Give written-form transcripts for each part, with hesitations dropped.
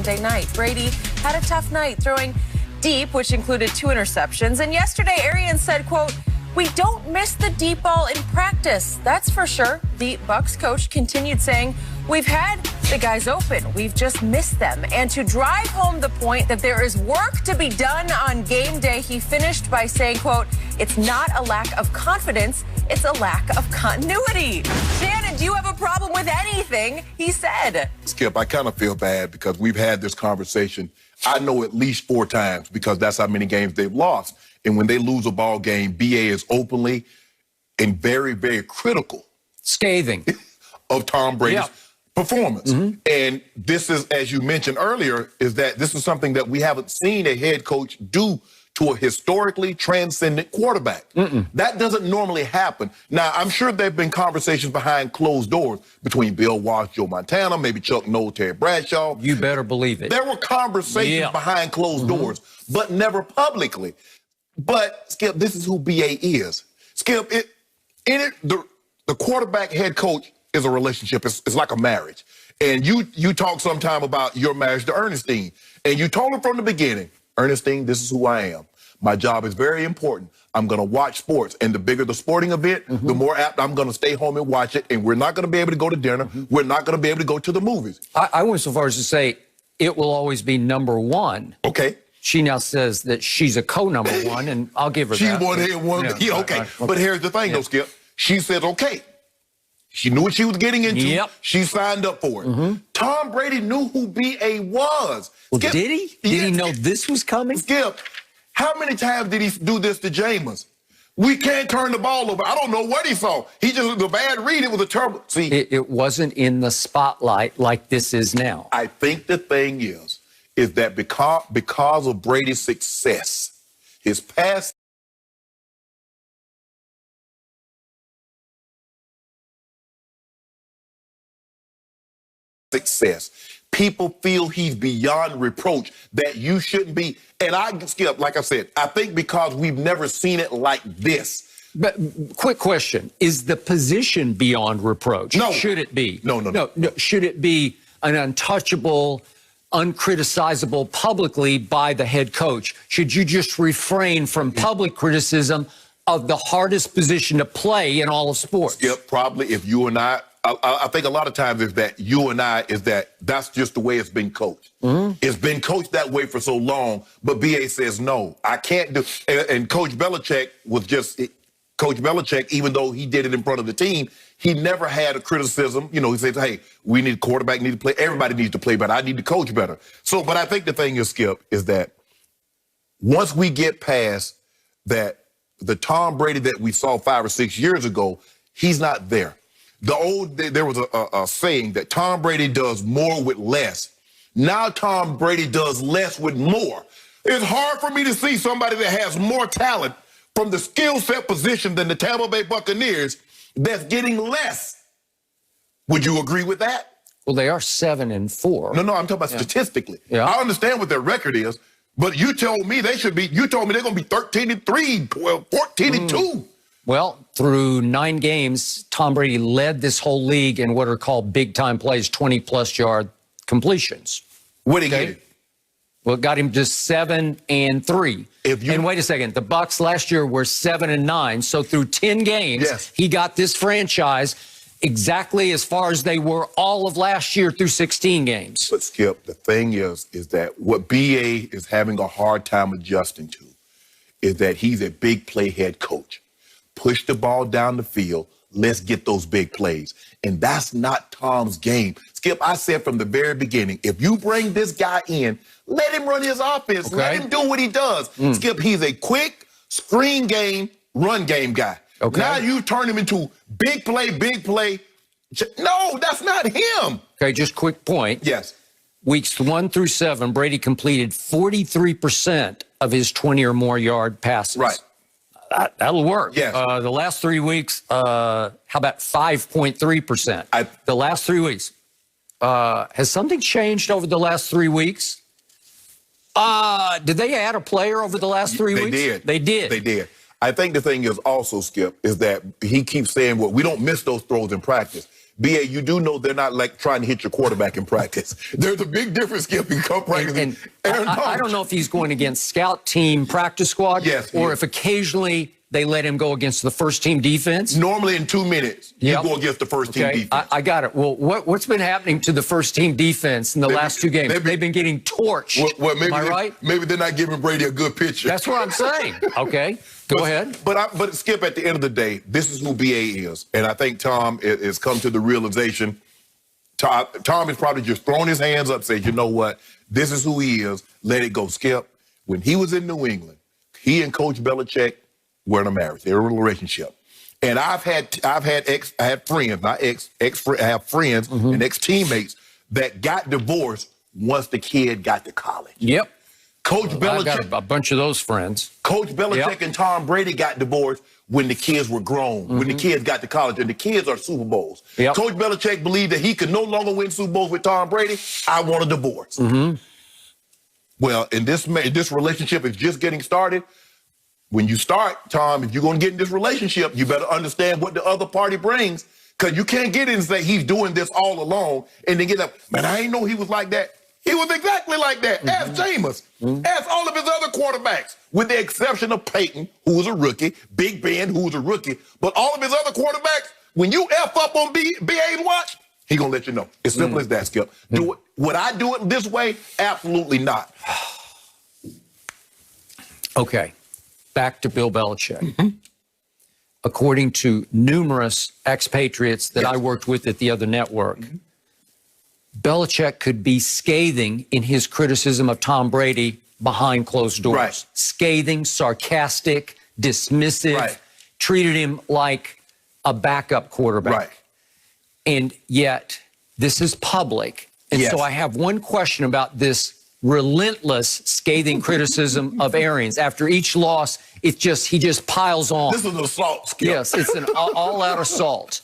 Sunday night. Brady had a tough night throwing deep, which included 2 interceptions. And yesterday, Arians said, quote, "We don't miss the deep ball in practice, that's for sure." The Bucs coach continued saying, "We've had the guys open. We've just missed them." And to drive home the point that there is work to be done on game day, he finished by saying, quote, "It's not a lack of confidence, it's a lack of continuity." Shannon, do you have a problem with anything he said? Skip, I kind of feel bad because we've had this conversation, I know at least 4 times, because that's how many games they've lost. And when they lose a ball game, BA is openly and very, very critical. Scathing. Of Tom Brady's performance. And this is, as you mentioned earlier, is that this is something that we haven't seen a head coach do to a historically transcendent quarterback. That doesn't normally happen. Now, I'm sure there have been conversations behind closed doors between Bill Walsh, Joe Montana, maybe Chuck Noll, Terry Bradshaw. You better believe it. There were conversations behind closed doors, but never publicly. But, Skip, this is who BA is. Skip, the quarterback head coach is a relationship. It's like a marriage. And you talk sometime about your marriage to Ernestine. And you told her from the beginning, Ernestine, this is who I am. My job is very important. I'm going to watch sports. And the bigger the sporting event, the more apt I'm going to stay home and watch it. And we're not going to be able to go to dinner. We're not going to be able to go to the movies. I went so far as to say it will always be number 1. Okay. She now says that she's a co-number 1, and I'll give her that. She won here one. Yeah, okay. But here's the thing, though, Skip. She said, okay. She knew what she was getting into. She signed up for it. Tom Brady knew who BA was. Well, Skip, did he? Did he know this was coming? Skip, how many times did he do this to Jameis? We can't turn the ball over. I don't know what he saw. He just was a bad read. It was a terrible. See, it wasn't in the spotlight like this is now. I think the thing is that because of Brady's success, his past success, people feel he's beyond reproach, that you shouldn't be. And Skip, like I said, I think because we've never seen it like this. But quick question, is the position beyond reproach? No. Should it be? No. Should it be an untouchable, uncriticizable publicly by the head coach? Should you just refrain from public criticism of the hardest position to play in all of sports? Skip, probably if you and I think a lot of times is that you and I that's just the way it's been coached. It's been coached that way for so long, but BA says, no, I can't do. And Coach Belichick was just, Coach Belichick, even though he did it in front of the team, he never had a criticism. You know, he says, hey, we need a quarterback, need to play. Everybody needs to play better. I need to coach better. So, but I think the thing is, Skip, is that once we get past that, the Tom Brady that we saw 5 or 6 years ago, he's not there. There was a saying that Tom Brady does more with less. Now Tom Brady does less with more. It's hard for me to see somebody that has more talent from the skill set position than the Tampa Bay Buccaneers that's getting less. Would you agree with that? Well, they are 7-4. No, I'm talking about statistically. I understand what their record is, but you told me they're going to be 13-3, 14-2. Well, through 9 games, Tom Brady led this whole league in what are called big-time plays, 20-plus yard completions. What did he get? Well, it got him just 7-3. And wait a second, the Bucs last year were 7-9. So through 10 games, he got this franchise exactly as far as they were all of last year through 16 games. But Skip, the thing is that what BA is having a hard time adjusting to is that he's a big play head coach. Push the ball down the field. Let's get those big plays. And that's not Tom's game. Skip, I said from the very beginning, if you bring this guy in, let him run his offense. Let him do what he does. Skip, he's a quick screen game, run game guy. Now you turn him into big play, big play. No, that's not him. Okay, just quick point. Yes. Weeks 1 through 7, Brady completed 43% of his 20 or more yard passes. Right. That'll work. Yes. The last 3 weeks, how about 5.3%? The last 3 weeks. Has something changed over the last 3 weeks? Did they add a player over the last 3 weeks? They did. I think the thing is also, Skip, is that he keeps saying, well, we don't miss those throws in practice. BA, you do know they're not like trying to hit your quarterback in practice. There's a big difference if you come practice. I don't know if he's going against scout team practice squad, or if occasionally they let him go against the first team defense. Normally in 2 minutes, you go against the first team defense. I got it. Well, what's been happening to the first team defense in the last 2 games? They've been getting torched. Well, maybe Am I right? Maybe they're not giving Brady a good picture. That's what I'm saying. Okay, go ahead. But Skip, at the end of the day, this is who BA is. And I think Tom has come to the realization. Tom has probably just thrown his hands up, saying, you know what? This is who he is. Let it go, Skip. When he was in New England, he and Coach Belichick were in a marriage. They were in a relationship. And I have friends, not I have friends and ex-teammates that got divorced once the kid got to college. Yep. Coach Belichick. I got a bunch of those friends. Coach Belichick and Tom Brady got divorced when the kids were grown, when the kids got to college, and the kids are Super Bowls. Yep. Coach Belichick believed that he could no longer win Super Bowls with Tom Brady. I want a divorce. Well, in this relationship is just getting started. When you start, Tom, if you're going to get in this relationship, you better understand what the other party brings, because you can't get in and say he's doing this all alone and then get up. Man, I didn't know he was like that. He was exactly like that. Ask Jameis. Ask all of his other quarterbacks, with the exception of Peyton, who was a rookie, Big Ben, who was a rookie. But all of his other quarterbacks, when you F up on BA's watch, he going to let you know. It's simple as that, Skip. Would I do it this way? Absolutely not. Okay. Back to Bill Belichick. According to numerous expatriates that I worked with at the other network, Belichick could be scathing in his criticism of Tom Brady behind closed doors. Right. Scathing, sarcastic, dismissive, treated him like a backup quarterback. Right. And yet, this is public. And so I have one question about this relentless scathing criticism of Arians. After each loss, he just piles on. This is an assault, Skip. Yes, it's an all-out assault.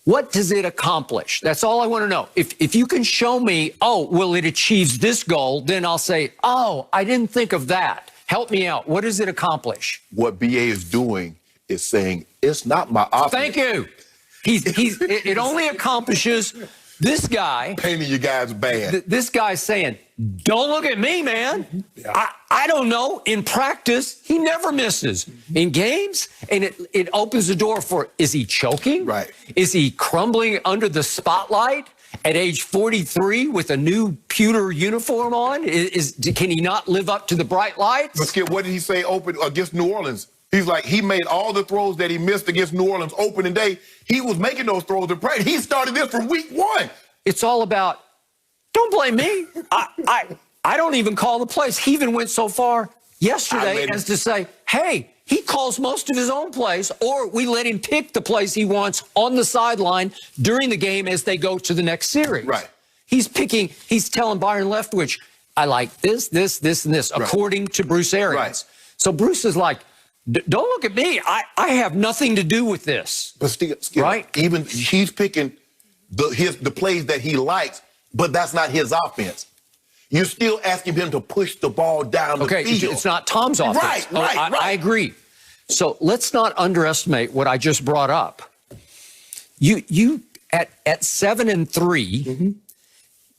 What does it accomplish? That's all I want to know. If you can show me, oh, well, it achieves this goal, then I'll say, oh, I didn't think of that. Help me out. What does it accomplish? What BA is doing is saying, it's not my offense. Thank you. It only accomplishes this guy. Painting you guys bad. This guy's saying, don't look at me, man. I don't know. In practice, he never misses. In games, and it opens the door for, is he choking? Right. Is he crumbling under the spotlight at age 43 with a new pewter uniform on? Can he not live up to the bright lights? But Skip, what did he say open against New Orleans? He's like, he made all the throws that he missed against New Orleans opening day. He was making those throws in practice. He started this from week 1. It's all about, don't blame me. I don't even call the plays. He even went so far yesterday as to say, hey, he calls most of his own plays, or we let him pick the plays he wants on the sideline during the game as they go to the next series. Right. He's telling Byron Leftwich, I like this, this, this, and this, according to Bruce Arians. Right. So Bruce is like, don't look at me. I have nothing to do with this. But Skip, even he's picking the plays that he likes, but that's not his offense. You're still asking him to push the ball down the field. It's not Tom's offense. Right. I agree. So let's not underestimate what I just brought up. You at 7-3,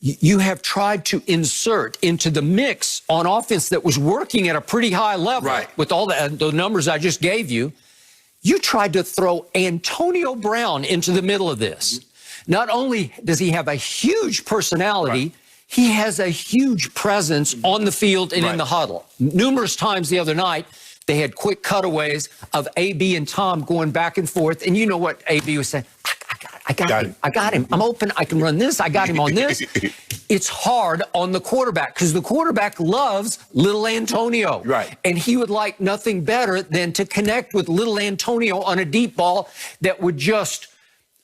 you have tried to insert into the mix on offense that was working at a pretty high level with all the numbers I just gave you. You tried to throw Antonio Brown into the middle of this. Not only does he have a huge personality, he has a huge presence on the field and in the huddle. Numerous times the other night, they had quick cutaways of AB and Tom going back and forth. And you know what AB was saying? I got him. I'm open. I can run this. I got him on this. It's hard on the quarterback because the quarterback loves little Antonio. Right. And he would like nothing better than to connect with little Antonio on a deep ball that would just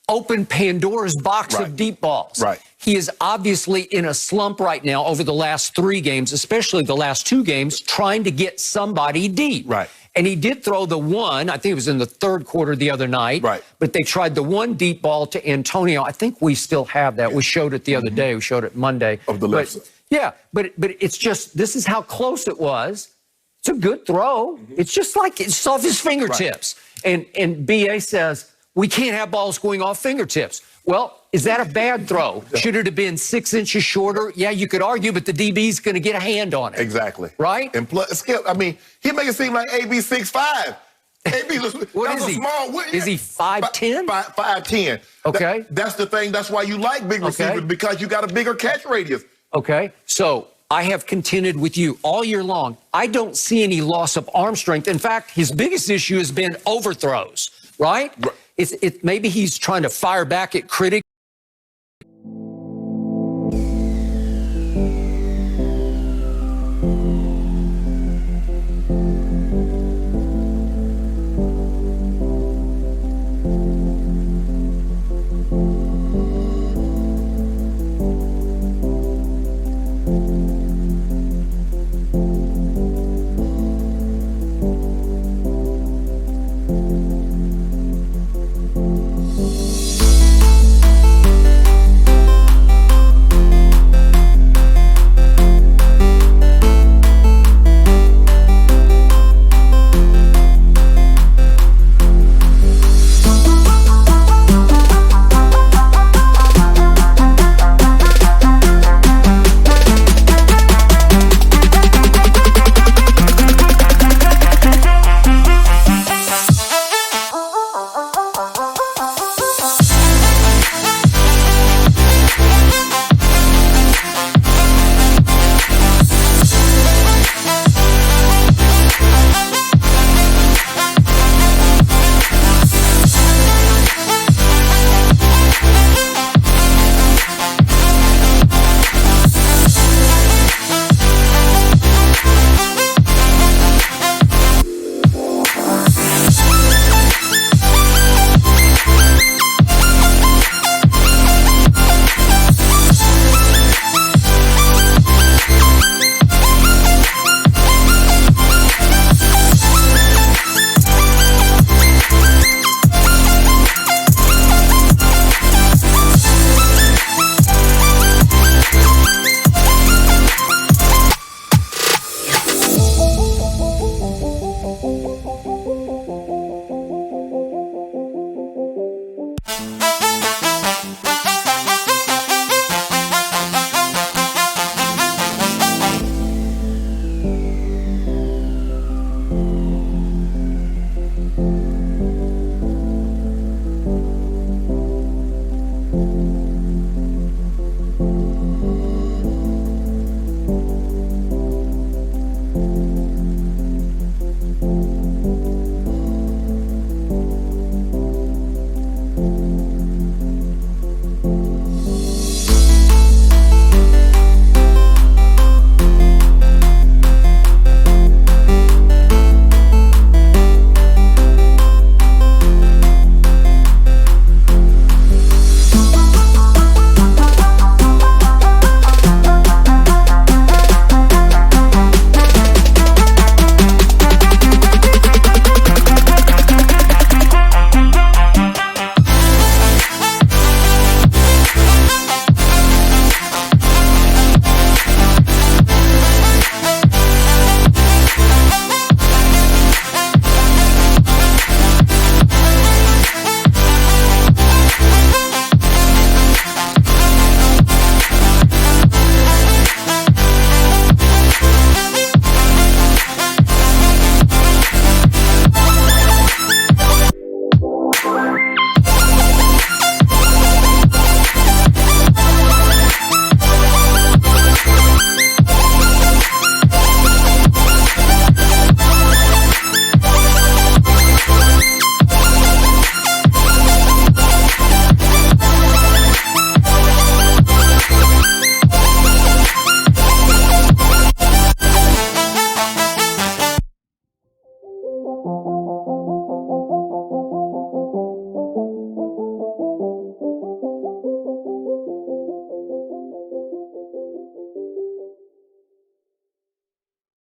open Pandora's box of deep balls. Right. He is obviously in a slump right now over the last 3 games, especially the last 2 games, trying to get somebody deep. Right. And he did throw the one, I think it was in the 3rd quarter the other night. Right. But they tried the one deep ball to Antonio. I think we still have that. We showed it the other day. We showed it Monday. Of the left side. Yeah, but it's just, this is how close it was. It's a good throw. It's just like it's off his fingertips. And BA says, we can't have balls going off fingertips. Well, is that a bad throw? Should it have been 6 inches shorter? Yeah, you could argue, but the DB's going to get a hand on it. Exactly. Right? And plus, Skip, I mean, he make it seem like AB 6'5". AB, what is he? Small, is he 5'10"? 5'10". Okay. That's the thing. That's why you like big receivers, because you got a bigger catch radius. Okay. So I have contended with you all year long. I don't see any loss of arm strength. In fact, his biggest issue has been overthrows, right? Maybe he's trying to fire back at critics.